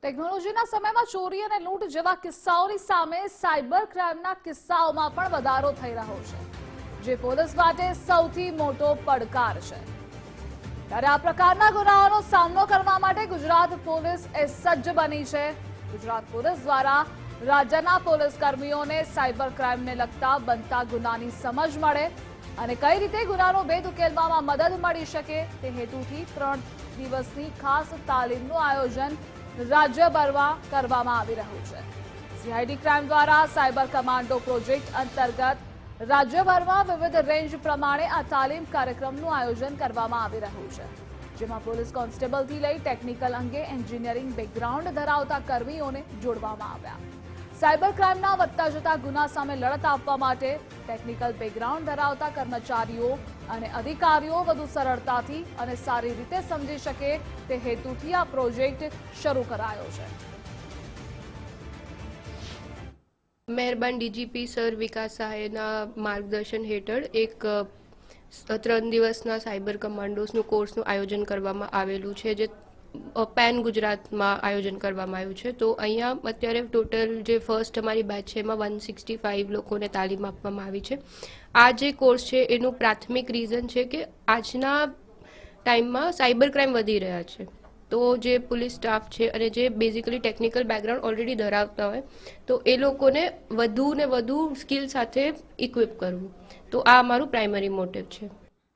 ટેકનોલોજીના સમયમાં ચોરી અને લૂંટ જેવા કિસ્સાઓની સામે સાયબર ક્રાઇમના કિસ્સાઓમાં પણ વધારો થઈ રહ્યો છે, જે પોલીસ માટે સૌથી મોટો પડકાર છે। ત્યારે આ પ્રકારના ગુનાઓનો સામનો કરવા માટે ગુજરાત પોલીસ સજ્જ બની છે। ગુજરાત પોલીસ દ્વારા રાજ્યના પોલીસ કર્મીઓને સાયબર ક્રાઇમને લગતા બનતા ગુનાની સમજ મળે અને કઈ રીતે ગુનાનો ભેદ ઉકેલવામાં મદદ મળી શકે તે હેતુથી 3 દિવસની ખાસ તાલીમનું આયોજન રાજ્યભરમાં કરવામાં આવી રહ્યું છે। સીઆઈડી ક્રાઇમ દ્વારા સાયબર કમાન્ડો પ્રોજેક્ટ અંતર્ગત રાજ્યભરમાં વિવિધ રેન્જ પ્રમાણે આ તાલીમ કાર્યક્રમનું આયોજન કરવામાં આવી રહ્યું છે, જેમાં પોલીસ કોન્સ્ટેબલથી લઈ ટેકનિકલ અંગે એન્જિનિયરિંગ બેકગ્રાઉન્ડ ધરાવતા કર્મીઓને જોડવામાં આવ્યા। સાયબર ક્રાઇમના વધતા જતા ગુના સામે લડત આપવા માટે ટેકનિકલ બેકગ્રાઉન્ડ ધરાવતા કર્મચારીઓ અને અધિકારીઓ વધુ સરળતાથી અને સારી રીતે સમજી શકે તે હેતુથી આ પ્રોજેક્ટ શરૂ કરાયો છે। મહેરબાન ડીજીપી સર વિકાસ સહાયના માર્ગદર્શન હેઠળ એક 3 દિવસના સાયબર કમાન્ડોસનું કોર્સનું આયોજન કરવામાં આવેલું છે, જે પેન ગુજરાતમાં આયોજન કરવામાં આવ્યું છે। તો અહીંયા અત્યારે ટોટલ જે ફર્સ્ટ અમારી બેચ છે એમાં 165 લોકોને તાલીમ આપવામાં આવી છે। આ જે કોર્સ છે એનું પ્રાથમિક રીઝન છે કે આજના ટાઈમમાં સાયબર ક્રાઇમ વધી રહ્યા છે, તો જે પોલીસ સ્ટાફ છે અને જે બેઝિકલી ટેકનિકલ બેકગ્રાઉન્ડ ઓલરેડી ધરાવતા હોય તો એ લોકોને વધુ ને વધુ સ્કિલ સાથે ઇક્વિપ કરવું, તો આ અમારું પ્રાઇમરી મોટિવ છે।